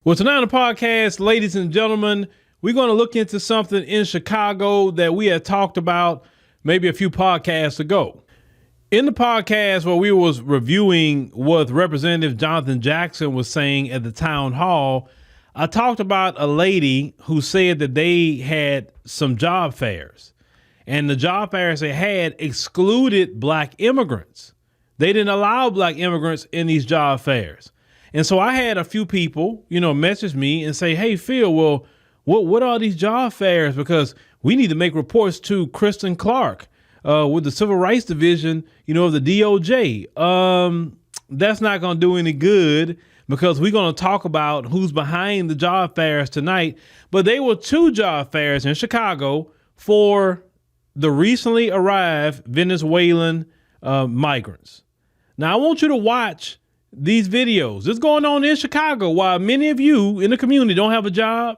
Well, tonight on the podcast, ladies and gentlemen, we're going to look into something in Chicago that we had talked about maybe a few podcasts ago. In the podcast where we was reviewing what Representative Jonathan Jackson was saying at the town hall, I talked about a lady who said that they had some job fairs, and the job fairs they had excluded black immigrants. They didn't allow black immigrants in these job fairs. And so I had a few people, message me and say, hey, Phil, well, what are these job fairs? Because we need to make reports to Kristen Clark with the Civil Rights Division, of the DOJ. That's not going to do any good because we're going to talk about who's behind the job fairs tonight. But they were two job fairs in Chicago for the recently arrived Venezuelan migrants. Now, I want you to watch these videos. This is going on in Chicago while many of you in the community don't have a job.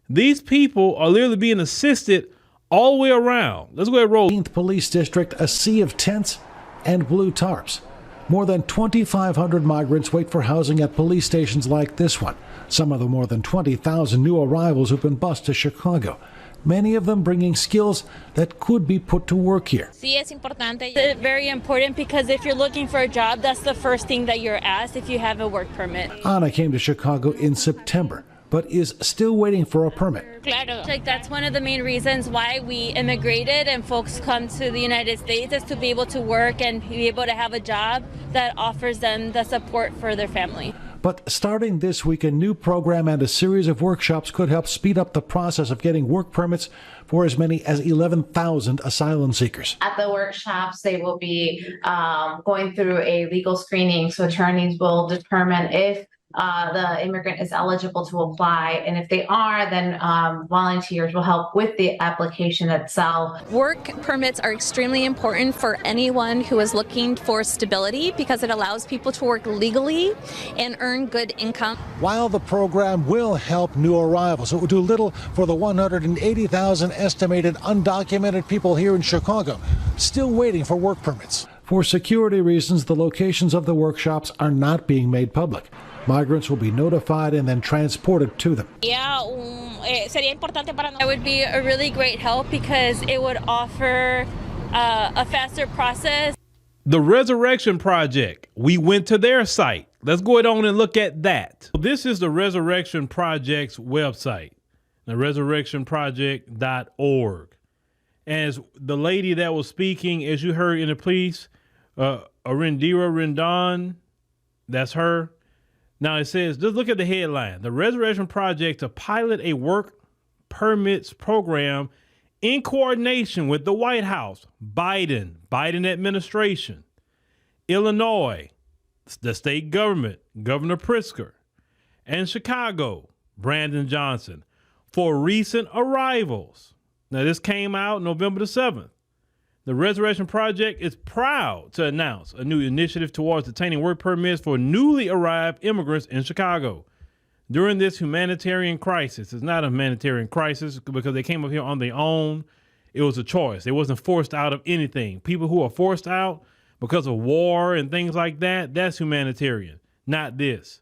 These people are literally being assisted all the way around. Let's go ahead and roll. 18th Police District, a sea of tents and blue tarps. More than 2,500 migrants wait for housing at police stations like this one. Some of the more than 20,000 new arrivals who've been bused to Chicago. Many of them bringing skills that could be put to work here. Sí, es importante. It's very important because if you're looking for a job, that's the first thing that you're asked if you have a work permit. Anna came to Chicago in September, but is still waiting for a permit. Claro. That's one of the main reasons why we immigrated and folks come to the United States is to be able to work and be able to have a job that offers them the support for their family. But starting this week, a new program and a series of workshops could help speed up the process of getting work permits for as many as 11,000 asylum seekers. At the workshops, they will be going through a legal screening, so attorneys will determine if the immigrant is eligible to apply, and if they are, then volunteers will help with the application itself. Work permits are extremely important for anyone who is looking for stability because it allows people to work legally and earn good income. While the program will help new arrivals, it will do little for the 180,000 estimated undocumented people here in Chicago, still waiting for work permits. For security reasons, the locations of the workshops are not being made public. Migrants will be notified and then transported to them. It would be a really great help because it would offer a faster process. The Resurrection Project. We went to their site. Let's go ahead on and look at that. This is the Resurrection Project's website, the resurrectionproject.org. As the lady that was speaking, as you heard in the piece, Arindira Rendon, that's her. Now it says, just look at the headline. The Resurrection Project to pilot a work permits program in coordination with the White House, Biden administration, Illinois, the state government, Governor Pritzker, and Chicago, Brandon Johnson, for recent arrivals. Now this came out November the 7th. The Resurrection Project is proud to announce a new initiative towards obtaining work permits for newly arrived immigrants in Chicago. During this humanitarian crisis, it's not a humanitarian crisis because they came up here on their own. It was a choice. It wasn't forced out of anything. People who are forced out because of war and things like that, that's humanitarian, not this.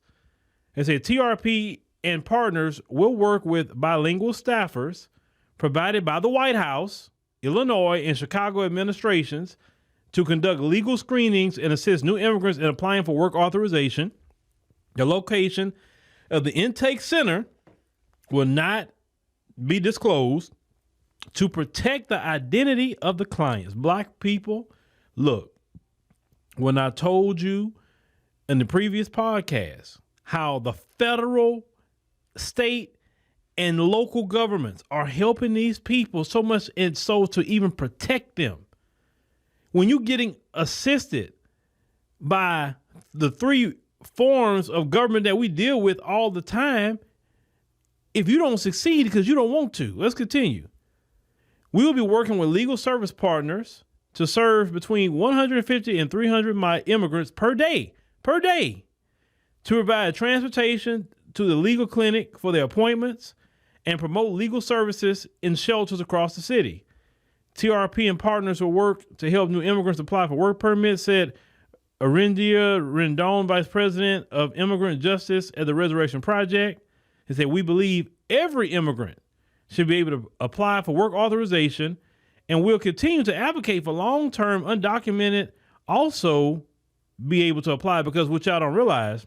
They say TRP and partners will work with bilingual staffers provided by the White House, Illinois, and Chicago administrations to conduct legal screenings and assist new immigrants in applying for work authorization. The location of the intake center will not be disclosed to protect the identity of the clients. Black people, look, when I told you in the previous podcast how the federal, state, and local governments are helping these people so much and so to even protect them. When you're getting assisted by the three forms of government that we deal with all the time, if you don't succeed because you don't want to, let's continue. We will be working with legal service partners to serve between 150 and 300 immigrants per day, to provide transportation to the legal clinic for their appointments, and promote legal services in shelters across the city. TRP and partners will work to help new immigrants apply for work permits, said Arindira Rendon, Vice President of Immigrant Justice at the Resurrection Project. It said, we believe every immigrant should be able to apply for work authorization, and we'll continue to advocate for long-term undocumented also be able to apply, because what y'all don't realize,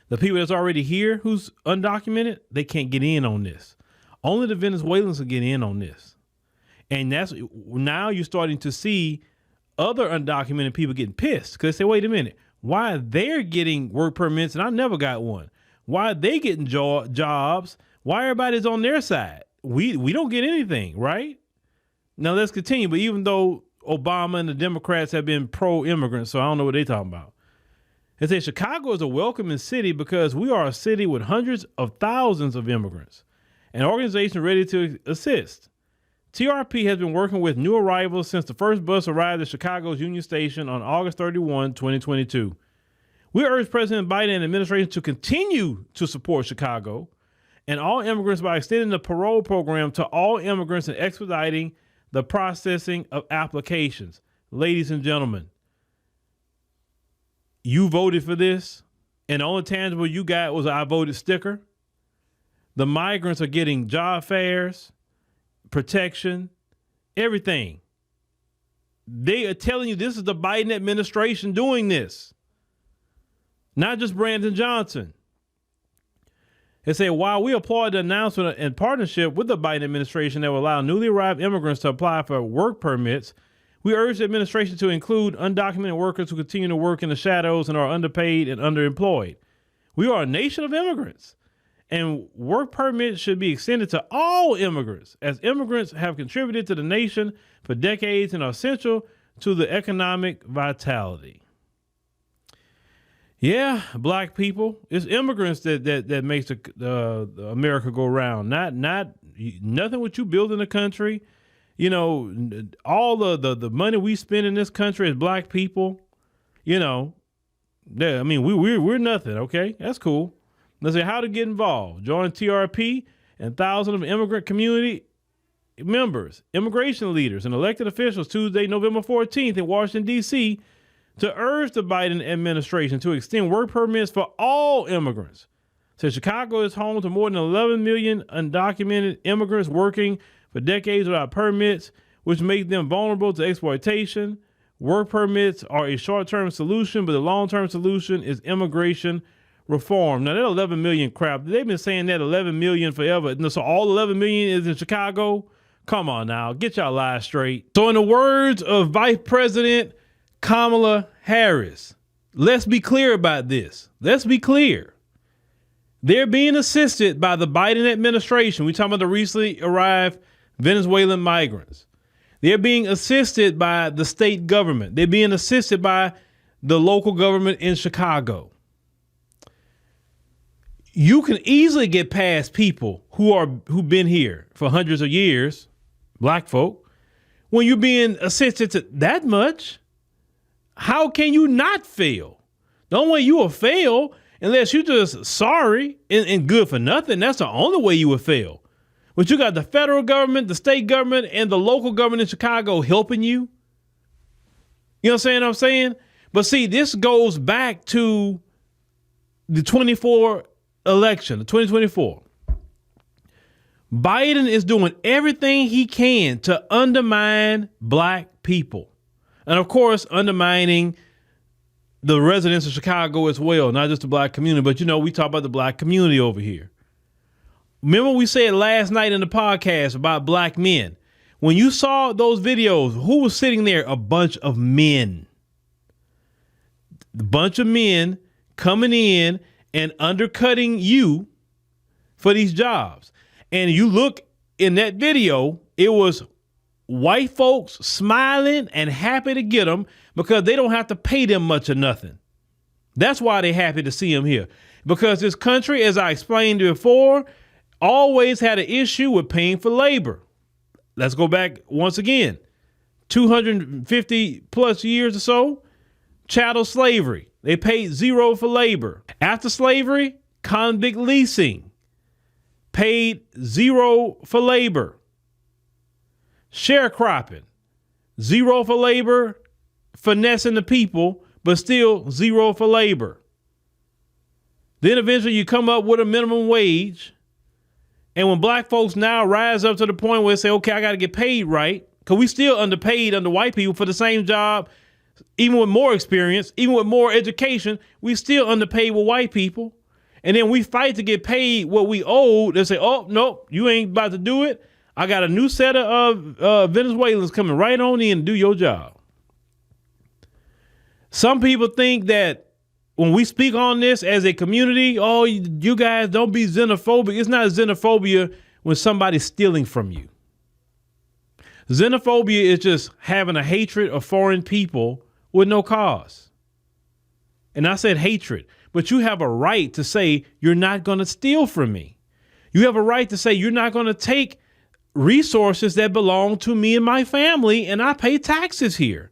the people that's already here who's undocumented, they can't get in on this. Only the Venezuelans will get in on this. And that's now you're starting to see other undocumented people getting pissed because they say, wait a minute, why they're getting work permits and I never got one? Why are they getting jobs? Why everybody's on their side? We don't get anything, right? Now let's continue. But even though Obama and the Democrats have been pro-immigrant, so I don't know what they're talking about. It says Chicago is a welcoming city because we are a city with hundreds of thousands of immigrants, an organization ready to assist. TRP has been working with new arrivals since the first bus arrived at Chicago's Union Station on August 31, 2022. We urge President Biden and the administration to continue to support Chicago and all immigrants by extending the parole program to all immigrants and expediting the processing of applications. Ladies and gentlemen, you voted for this, and the only tangible you got was an I voted sticker. The migrants are getting job fairs, protection, everything. They are telling you this is the Biden administration doing this, not just Brandon Johnson. They say, while we applaud the announcement in partnership with the Biden administration that will allow newly arrived immigrants to apply for work permits, we urge the administration to include undocumented workers who continue to work in the shadows and are underpaid and underemployed. We are a nation of immigrants, and work permits should be extended to all immigrants, as immigrants have contributed to the nation for decades and are essential to the economic vitality. Yeah, black people, it's immigrants that makes the America go round. Not nothing what you build in the country. You know, all the money we spend in this country as black people. You know, yeah, I mean we're nothing. Okay, that's cool. Let's say how to get involved. Join TRP and thousands of immigrant community members, immigration leaders, and elected officials Tuesday, November 14th in Washington, D.C., to urge the Biden administration to extend work permits for all immigrants. So Chicago is home to more than 11 million undocumented immigrants working for decades without permits, which make them vulnerable to exploitation. Work permits are a short-term solution, but the long-term solution is immigration reform. Now that 11 million crap, they've been saying that 11 million forever. So all 11 million is in Chicago? Come on now, get y'all lies straight. So in the words of Vice President Kamala Harris, let's be clear about this. Let's be clear. They're being assisted by the Biden administration. We're talking about the recently arrived Venezuelan migrants. They're being assisted by the state government. They're being assisted by the local government in Chicago. You can easily get past people who've been here for hundreds of years, black folk, when you're being assisted to that much. How can you not fail? The only way you will fail, unless you're just sorry and good for nothing, that's the only way you will fail. But you got the federal government, the state government, and the local government in Chicago helping you. You know what I'm saying? But see, this goes back to the 2024 election, the 2024. Biden is doing everything he can to undermine black people. And of course, undermining the residents of Chicago as well, not just the black community, but you know, we talk about the black community over here. Remember we said last night in the podcast about black men. When you saw those videos, who was sitting there? A bunch of men. A bunch of men coming in and undercutting you for these jobs. And you look in that video, it was white folks smiling and happy to get them because they don't have to pay them much or nothing. That's why they're happy to see them here. Because this country, as I explained before, always had an issue with paying for labor. Let's go back once again. 250 plus years or so, chattel slavery. They paid zero for labor. After slavery, convict leasing. Paid zero for labor. Sharecropping, zero for labor, finessing the people, but still zero for labor. Then eventually you come up with a minimum wage. And when black folks now rise up to the point where they say, okay, I got to get paid right, because we still underpaid under white people for the same job, even with more experience, even with more education, we still underpaid with white people. And then we fight to get paid what we owe. They say, oh, nope, you ain't about to do it. I got a new set of Venezuelans coming right on in and do your job. Some people think that when we speak on this as a community, oh, you guys don't be xenophobic. It's not xenophobia when somebody's stealing from you. Xenophobia is just having a hatred of foreign people with no cause. And I said hatred, but you have a right to say you're not going to steal from me. You have a right to say you're not going to take resources that belong to me and my family, and I pay taxes here.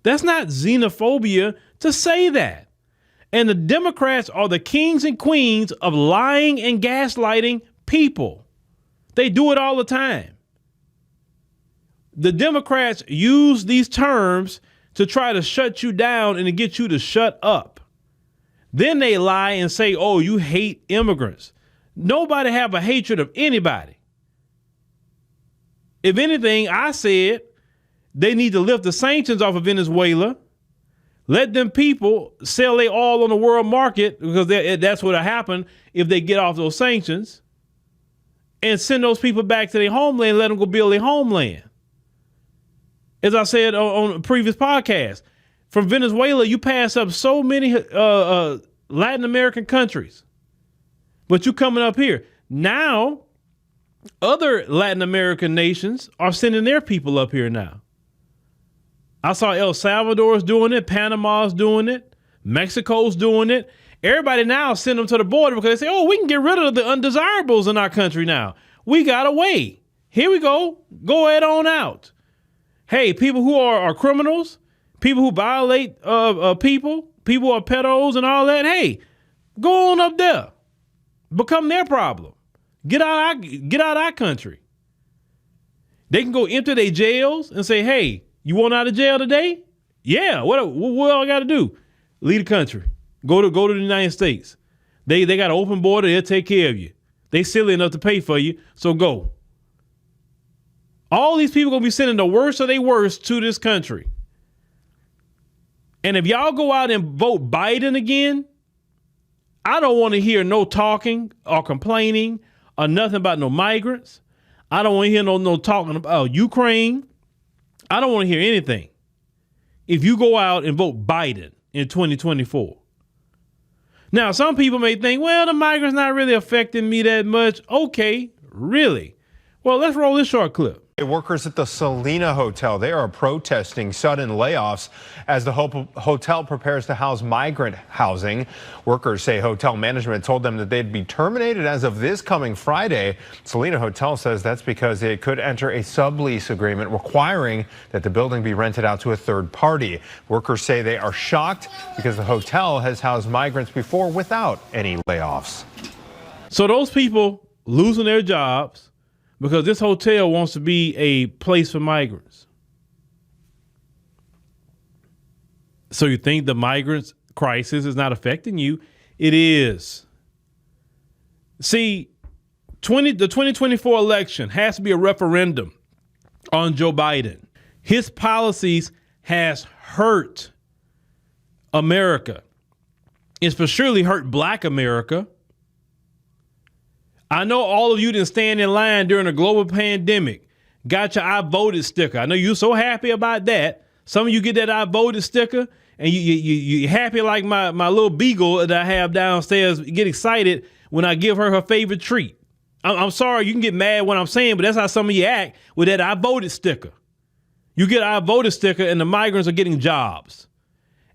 That's not xenophobia to say that. And the Democrats are the kings and queens of lying and gaslighting people. They do it all the time. The Democrats use these terms to try to shut you down and to get you to shut up. Then they lie and say, oh, you hate immigrants. Nobody have a hatred of anybody. If anything, I said they need to lift the sanctions off of Venezuela. Let them people sell their oil on the world market, because that's what'll happen if they get off those sanctions, and send those people back to their homeland, let them go build their homeland. As I said on a previous podcast, from Venezuela, you pass up so many Latin American countries, but you coming up here. Now, other Latin American nations are sending their people up here now. I saw El Salvador's doing it. Panama's doing it. Mexico's doing it. Everybody now send them to the border because they say, oh, we can get rid of the undesirables in our country now. We got a way. Here we go. Go ahead on out. Hey, people who are criminals, people who violate people who are pedos and all that, hey, go on up there. Become their problem. Get out our country. They can go empty their jails and say, hey, you want out of jail today? Yeah. What I got to do? Leave the country. Go to the United States. They got an open border. They'll take care of you. They silly enough to pay for you. So go. All these people going to be sending the worst of their worst to this country. And if y'all go out and vote Biden again, I don't want to hear no talking or complaining or nothing about no migrants. I don't want to hear no talking about Ukraine. I don't want to hear anything if you go out and vote Biden in 2024. Now, some people may think, well, the migrants not really affecting me that much. Okay, really? Well, let's roll this short clip. Workers at the Selena Hotel, they are protesting sudden layoffs as the hotel prepares to house migrant housing. Workers say hotel management told them that they'd be terminated as of this coming Friday. Selena Hotel says that's because it could enter a sublease agreement requiring that the building be rented out to a third party. Workers say they are shocked because the hotel has housed migrants before without any layoffs. So those people losing their jobs because this hotel wants to be a place for migrants. So you think the migrants crisis is not affecting you? It is. See, the 2024 election has to be a referendum on Joe Biden. His policies has hurt America. It's for surely hurt Black America. I know all of you didn't stand in line during a global pandemic, got your I voted sticker. I know you're so happy about that. Some of you get that I voted sticker and you're happy like my little beagle that I have downstairs, get excited when I give her favorite treat. I'm sorry, you can get mad when I'm saying, but that's how some of you act with that I voted sticker. You get I voted sticker and the migrants are getting jobs.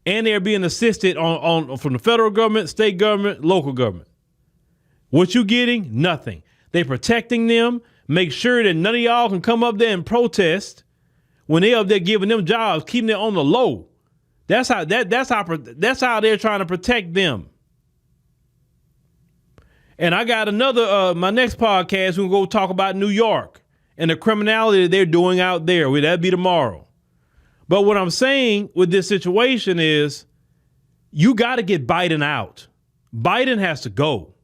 And they're being assisted from the federal government, state government, local government. What you getting? Nothing. They protecting them. Make sure that none of y'all can come up there and protest when they up there giving them jobs, keeping it on the low. That's how they're trying to protect them. And I got another my next podcast. We'll go talk about New York and the criminality that they're doing out there. That'll be tomorrow. But what I'm saying with this situation is, you got to get Biden out. Biden has to go.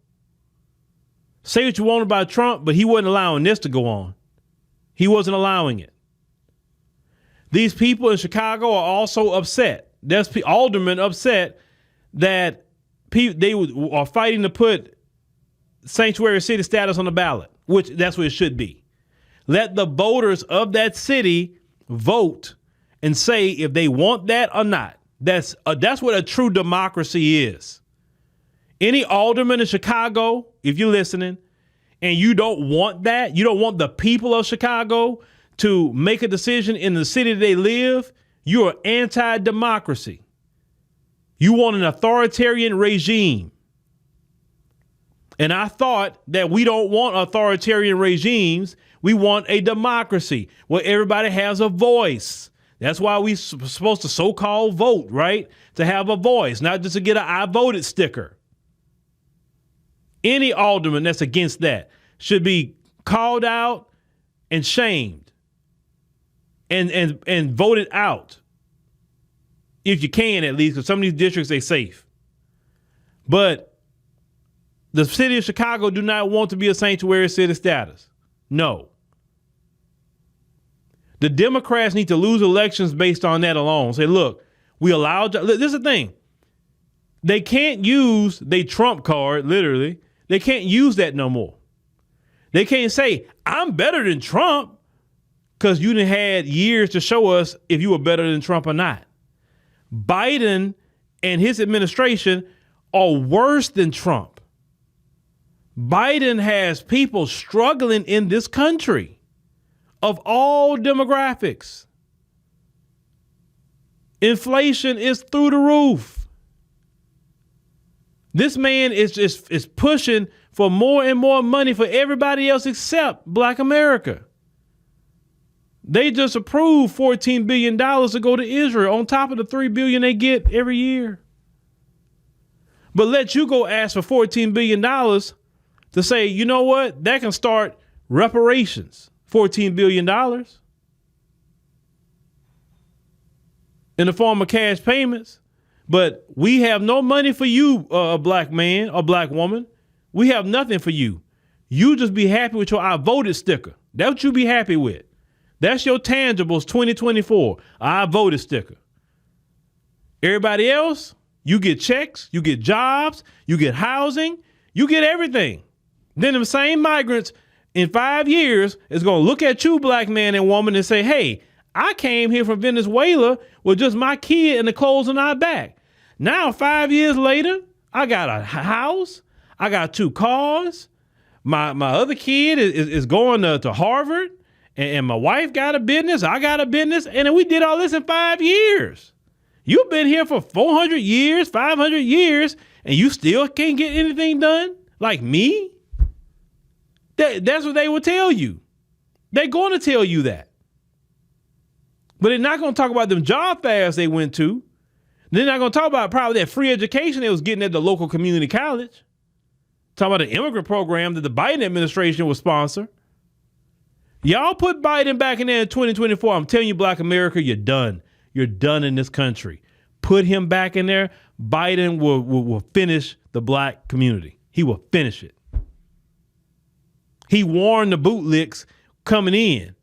Say what you want about Trump, but he wasn't allowing this to go on. He wasn't allowing it. These people in Chicago are also upset. There's aldermen upset that they are fighting to put sanctuary city status on the ballot, which that's what it should be. Let the voters of that city vote and say if they want that or not. That's what a true democracy is. Any alderman in Chicago, if you're listening, and you don't want that, you don't want the people of Chicago to make a decision in the city they live, you're anti-democracy. You want an authoritarian regime. And I thought that we don't want authoritarian regimes. We want a democracy where everybody has a voice. That's why we're supposed to so-called vote, right? To have a voice, not just to get an I voted sticker. Any alderman that's against that should be called out and shamed and voted out. If you can, at least, because some of these districts, they safe. But the city of Chicago do not want to be a sanctuary city status. No. The Democrats need to lose elections based on that alone. Say, look, we allowed, this is the thing. They can't use their Trump card, literally. They can't use that no more. They can't say, I'm better than Trump, because you done had years to show us if you were better than Trump or not. Biden and his administration are worse than Trump. Biden has people struggling in this country of all demographics. Inflation is through the roof. This man is pushing for more and more money for everybody else except Black America. They just approved $14 billion to go to Israel on top of the $3 billion they get every year. But let you go ask for $14 billion to say, you know what, that can start reparations. $14 billion in the form of cash payments. But we have no money for you, a black man or black woman. We have nothing for you. You just be happy with your I voted sticker. That's what you be happy with. That's your tangibles 2024, I voted sticker. Everybody else, you get checks, you get jobs, you get housing, you get everything. Then them same migrants in 5 years is going to look at you, black man and woman, and say, hey, I came here from Venezuela with just my kid and the clothes on our back. Now, 5 years later, I got a house. I got 2 cars. My other kid is going to Harvard. And my wife got a business. I got a business. And then we did all this in 5 years. You've been here for 400 years, 500 years, and you still can't get anything done? Like me? That's what they will tell you. They're going to tell you that. But they're not going to talk about them job fairs they went to. They're not going to talk about probably that free education they was getting at the local community college. Talk about the immigrant program that the Biden administration will sponsor. Y'all put Biden back in there in 2024. I'm telling you, Black America, you're done. You're done in this country. Put him back in there. Biden will finish the black community. He will finish it. He warned the bootlicks coming in,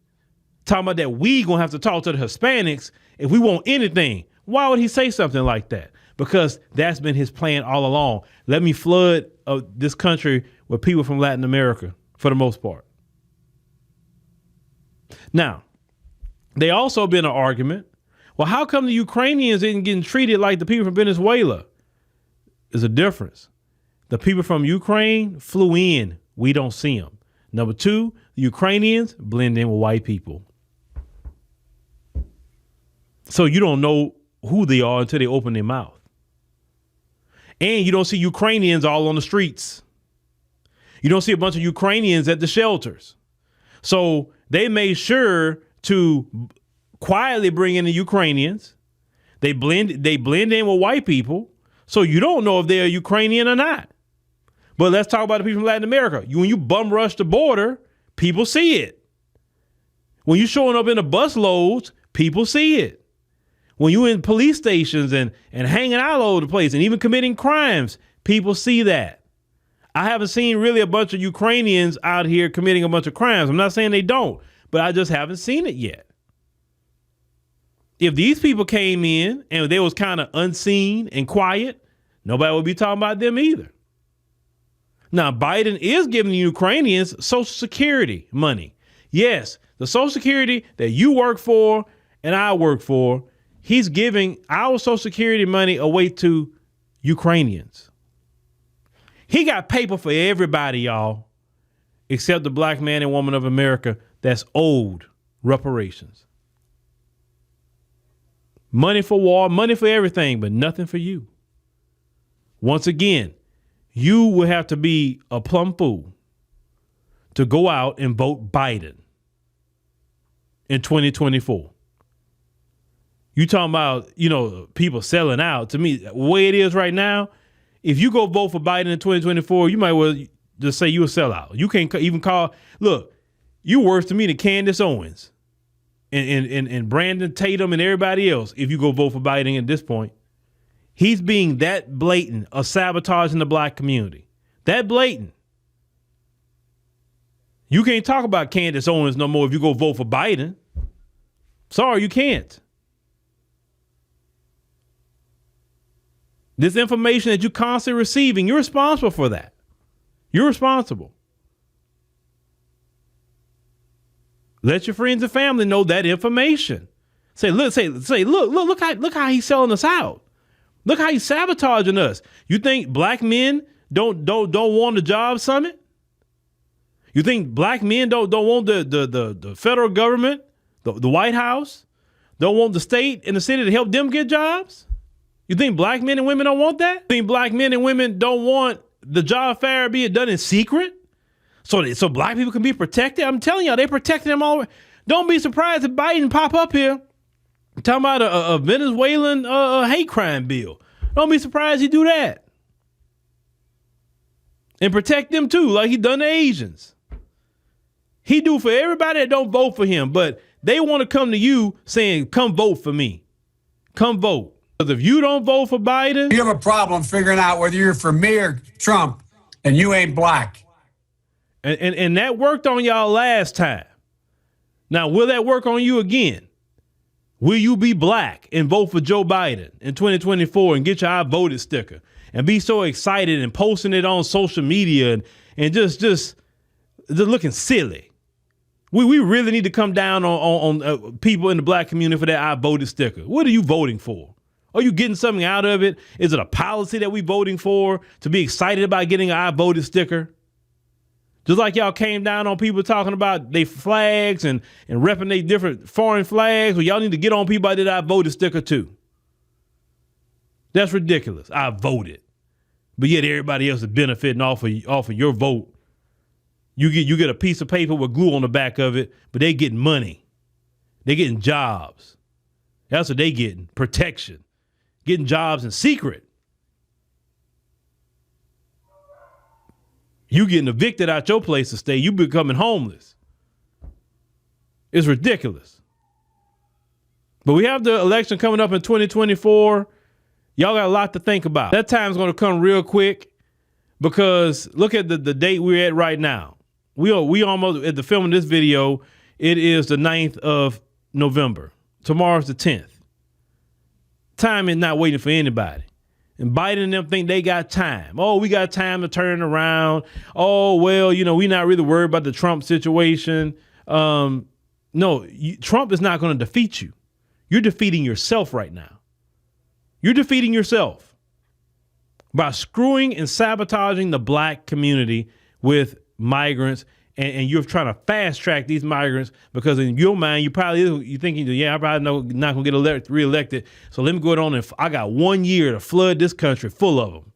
talking about that we gonna have to talk to the Hispanics if we want anything. Why would he say something like that? Because that's been his plan all along. Let me flood this country with people from Latin America for the most part. Now, they also been an argument. Well, how come the Ukrainians isn't getting treated like the people from Venezuela? There's a difference. The people from Ukraine flew in. We don't see them. Number 2, the Ukrainians blend in with white people. So you don't know who they are until they open their mouth. And you don't see Ukrainians all on the streets. You don't see a bunch of Ukrainians at the shelters. So they made sure to quietly bring in the Ukrainians. They blend in with white people. So you don't know if they're Ukrainian or not. But let's talk about the people from Latin America. When you bum rush the border, people see it. When you're showing up in the bus loads, people see it. When you're in police stations and hanging out all over the place and even committing crimes, People see that. I haven't seen really a bunch of Ukrainians out here committing a bunch of crimes. I'm not saying they don't, but I just haven't seen it yet. If these people came in and they was kind of unseen and quiet, nobody would be talking about them either. Now, Biden is giving the Ukrainians Social Security money. Yes, the Social Security that you work for and I work for, he's giving our Social Security money away to Ukrainians. He got paper for everybody, y'all, except the black man and woman of America that's owed reparations. Money for war, money for everything, but nothing for you. Once again, you will have to be a plum fool to go out and vote Biden in 2024. You talking about, people selling out. To me, the way it is right now, if you go vote for Biden in 2024, you might well just say you a sellout. You can't even look, you worse to me than Candace Owens and Brandon Tatum and everybody else if you go vote for Biden at this point. He's being that blatant of sabotaging the black community. That blatant. You can't talk about Candace Owens no more if you go vote for Biden. Sorry, you can't. This information that you're constantly receiving, you're responsible for that. You're responsible. Let your friends and family know that information. Look how he's selling us out. Look how he's sabotaging us. You think black men don't want the job summit? You think black men don't want the federal government, the White House, don't want the state and the city to help them get jobs? You think black men and women don't want that? You think black men and women don't want the job fair being done in secret? So black people can be protected? I'm telling y'all, they protecting them all. Don't be surprised if Biden pop up here talking about a Venezuelan hate crime bill. Don't be surprised he do that. And protect them too, like he done the Asians. He do for everybody that don't vote for him, but they want to come to you saying, come vote for me. Come vote. Because if you don't vote for Biden, you have a problem figuring out whether you're for me or Trump, and you ain't black. And that worked on y'all last time. Now, will that work on you again? Will you be black and vote for Joe Biden in 2024 and get your I voted sticker and be so excited and posting it on social media and just looking silly? We really need to come down on people in the black community for that I voted sticker. What are you voting for? Are you getting something out of it? Is it a policy that we voting for to be excited about getting an I voted sticker? Just like y'all came down on people talking about their flags and repping their different foreign flags, well, y'all need to get on people that I voted sticker too. That's ridiculous. I voted. But yet everybody else is benefiting off of your vote. You get a piece of paper with glue on the back of it, but they getting money. They getting jobs. That's what they getting. Protection. Getting jobs in secret. You getting evicted out your place to stay. You becoming homeless. It's ridiculous. But we have the election coming up in 2024. Y'all got a lot to think about. That time's going to come real quick because look at the date we're at right now. We almost at the filming this video. It is the 9th of November. Tomorrow's the 10th. Time is not waiting for anybody. And Biden and them think they got time. Oh, we got time to turn around. Oh, well, we're not really worried about the Trump situation. No, Trump is not going to defeat you. You're defeating yourself right now. You're defeating yourself by screwing and sabotaging the black community with migrants. And you're trying to fast track these migrants because in your mind, you're thinking, yeah, I'm probably not going to get reelected. So let me go on and I got 1 year to flood this country full of them.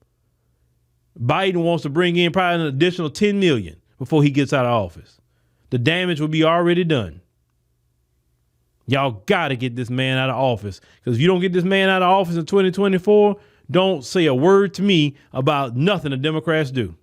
Biden wants to bring in probably an additional 10 million before he gets out of office. The damage will be already done. Y'all got to get this man out of office because if you don't get this man out of office in 2024, don't say a word to me about nothing the Democrats do.